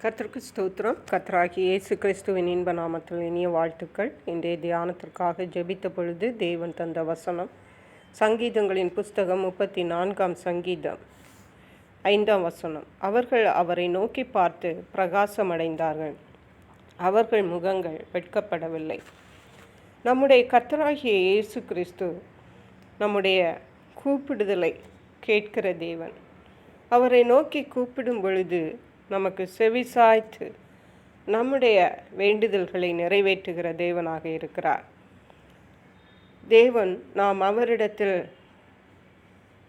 கர்த்தருக்கு ஸ்தோத்திரம். கர்த்தராகிய இயேசு கிறிஸ்துவின் இன்ப நாமத்தில் இனிய வாழ்த்துக்கள். இன்றைய தியானத்திற்காக ஜெபித்த பொழுது தேவன் தந்த வசனம் சங்கீதங்களின் புஸ்தகம் 34 சங்கீதம் 5 வசனம். அவர்கள் அவரை நோக்கி பார்த்து பிரகாசமடைந்தார்கள், அவர்கள் முகங்கள் வெட்கப்படவில்லை. நம்முடைய கர்த்தராகிய இயேசு கிறிஸ்து நம்முடைய கூப்பிடுதலை கேட்கிற தேவன். அவரை நோக்கி கூப்பிடும் பொழுது நமக்கு செவிசாய்த்து நம்முடைய வேண்டுதல்களை நிறைவேற்றுகிற தேவனாக இருக்கிறார். தேவன் நாம் அவரிடத்தில்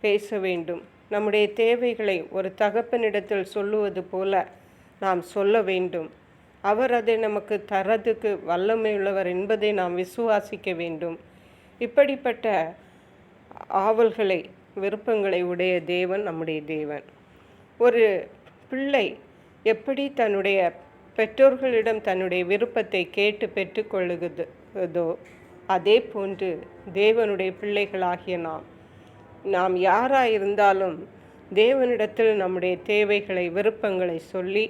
பேச வேண்டும். நம்முடைய தேவைகளை ஒரு தகப்பனிடத்தில் சொல்லுவது போல நாம் சொல்ல வேண்டும். அவர் அதை நமக்கு தரதுக்கு வல்லமையுள்ளவர் என்பதை நாம் விசுவாசிக்க வேண்டும். இப்படிப்பட்ட ஆவல்களை விருப்பங்களை உடைய தேவன் நம்முடைய தேவன். ஒரு பிள்ளை எப்படி தன்னுடைய பெற்றோர்களிடம் தன்னுடைய விருப்பத்தை கேட்டு பெற்றுக்கொள்ளுகிறதோ அதே போன்று தேவனுடைய பிள்ளைகளாகிய நாம் யாராயிருந்தாலும் தேவனிடத்தில் நம்முடைய தேவைகளை விருப்பங்களை சொல்லி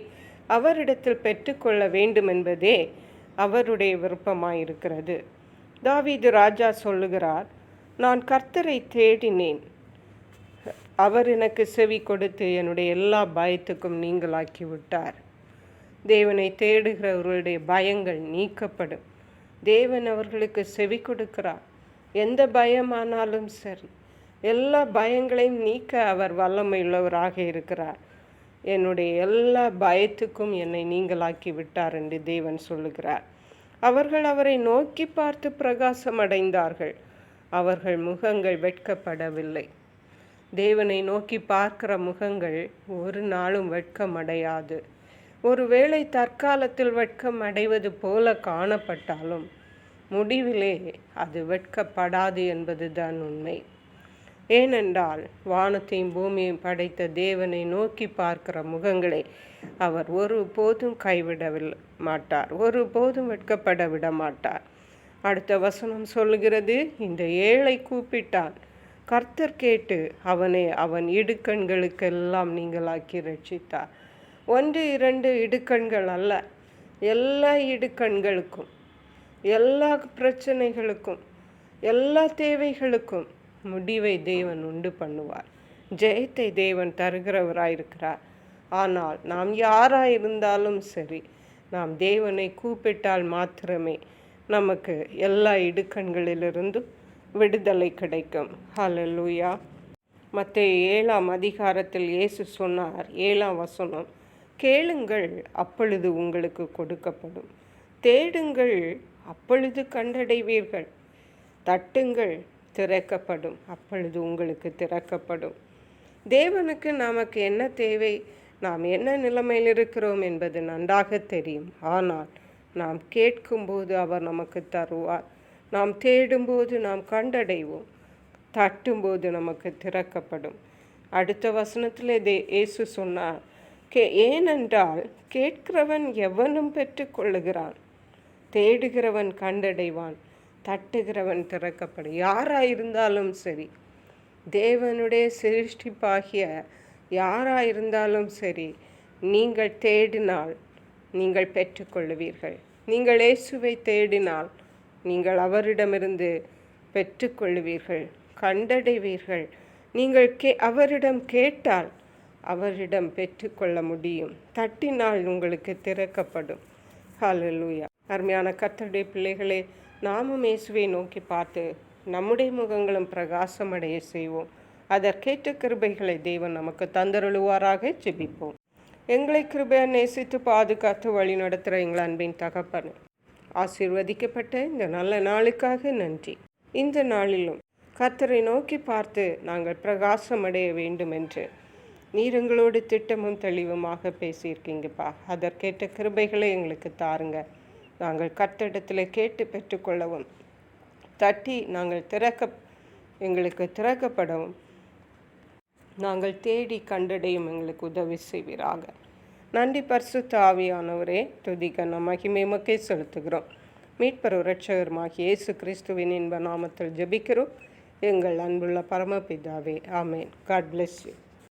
அவரிடத்தில் பெற்றுக்கொள்ள வேண்டும் என்பதே அவருடைய விருப்பமாயிருக்கிறது. தாவீது ராஜா சொல்லுகிறார், நான் கர்த்தரை தேடினேன், அவர் எனக்கு செவி கொடுத்து என்னுடைய எல்லா பயத்துக்கும் நீங்களாக்கி விட்டார். தேவனை தேடுகிறவர்களுடைய பயங்கள் நீக்கப்படும். தேவன் அவர்களுக்கு செவி கொடுக்கிறார். எந்த பயமானாலும் சரி, எல்லா பயங்களையும் நீக்க அவர் வல்லமையுள்ளவராக இருக்கிறார். என்னுடைய எல்லா பயத்துக்கும் என்னை நீங்களாக்கி விட்டார் என்று தேவன் சொல்லுகிறார். அவர்கள் அவரை நோக்கி பார்த்து பிரகாசம் அடைந்தார்கள், அவர்கள் முகங்கள் வெட்கப்படவில்லை. தேவனை நோக்கி பார்க்கிற முகங்கள் ஒரு நாளும் வெட்கம் அடையாது. ஒருவேளை தற்காலத்தில் வெட்கம் அடைவது போல காணப்பட்டாலும் முடிவிலே அது வெட்கப்படாது என்பதுதான் உண்மை. ஏனென்றால் வானத்தையும் பூமியையும் படைத்த தேவனை நோக்கி பார்க்கிற முகங்களை அவர் ஒருபோதும் கைவிடவில்லை மாட்டார், ஒருபோதும் வெட்கப்பட விட மாட்டார். அடுத்த வசனம் சொல்லுகிறது, இந்த ஏழை கூப்பிட்டான், கர்த்தர் கேட்டு அவன் இடுக்கண்களுக்கெல்லாம் நீங்களாக்கி ரட்சித்தார். 1-2 இடுக்கண்கள் அல்ல, எல்லா இடுக்கண்களுக்கும், எல்லா பிரச்சனைகளுக்கும், எல்லா தேவைகளுக்கும் முடிவை தேவன் உண்டு பண்ணுவார். ஜெயத்தை தேவன் தருகிறவராயிருக்கிறார். ஆனால் நாம் யாராயிருந்தாலும் சரி, நாம் தேவனை கூப்பிட்டால் மாத்திரமே நமக்கு எல்லா இடுக்கண்களிலிருந்தும் விடுதலை கிடைக்கும். ஹல்லேலூயா. மத்தேயு 7 அதிகாரத்தில் இயேசு சொன்னார், 7 வசனம், கேளுங்கள் அப்பொழுது உங்களுக்கு கொடுக்கப்படும், தேடுங்கள் அப்பொழுது கண்டடைவீர்கள், தட்டுங்கள் திறக்கப்படும், அப்பொழுது உங்களுக்கு திறக்கப்படும். தேவனுக்கு நமக்கு என்ன தேவை, நாம் என்ன நிலைமையில் இருக்கிறோம் என்பது நன்றாக தெரியும். ஆனால் நாம் கேட்கும்போது அவர் நமக்கு தருவார். நாம் தேடும்போது நாம் கண்டடைவோம், தட்டும்போது நமக்கு திறக்கப்படும். அடுத்த வசனத்தில் இயேசு சொன்னார், ஏனென்றால் கேட்கிறவன் எவனும் பெற்றுக்கொள்ளுகிறான், தேடுகிறவன் கண்டடைவான், தட்டுகிறவன் திறக்கப்படும். யாராயிருந்தாலும் சரி, தேவனுடைய சிருஷ்டிப்பாகிய யாராயிருந்தாலும் சரி, நீங்கள் தேடினால் நீங்கள் பெற்றுக்கொள்ளுவீர்கள். நீங்கள் இயேசுவை தேடினால் நீங்கள் அவரிடமிருந்து பெற்றுக்கொள்ளுவீர்கள், கண்டடைவீர்கள். நீங்கள் அவரிடம் கேட்டால் அவரிடம் பெற்றுக்கொள்ள முடியும், தட்டினால் உங்களுக்கு திறக்கப்படும். ஹல்லேலூயா. அருமையான கர்த்தருடைய பிள்ளைகளே, நாமும் இயேசுவை நோக்கி பார்த்து நம்முடைய முகங்களும் பிரகாசமடைய செய்வோம். அதற்கேற்ற கிருபைகளை தேவன் நமக்கு தந்தருளுவாராக. ஜெபிப்போம். எங்களை கிருபையை நேசித்து பாதுகாத்து வழி நடத்துகிற எங்கள் அன்பின் தகப்பனே, ஆசீர்வதிக்கப்பட்ட இந்த நல்ல நாளுக்காக நன்றி. இந்த நாளிலும் கர்த்தரை நோக்கி பார்த்து நாங்கள் பிரகாசமடைய வேண்டும் என்று நீர் எங்களோடு திட்டமும் தெளிவுமாக பேசியிருக்கீங்கப்பா. அதற்கேற்ற கிருபைகளை எங்களுக்கு தாருங்க. நாங்கள் கர்த்தரிடத்தில் கேட்டு பெற்றுக்கொள்ளவும், தட்டி நாங்கள் எங்களுக்கு திறக்கப்படவும், நாங்கள் தேடி கண்டடையும் எங்களுக்கு உதவி செய்வீராக. நன்றி பரிசுத்த ஆவியானவரே, துதிக்க மகிமை உமக்கே செலுத்துகிறோம். மீட்பர் இரட்சகருமாகிய இயேசு கிறிஸ்துவின் இன்ப நாமத்தில் ஜெபிக்கிறோம் எங்கள் அன்புள்ள பரமபிதாவே. ஆமேன். God bless you.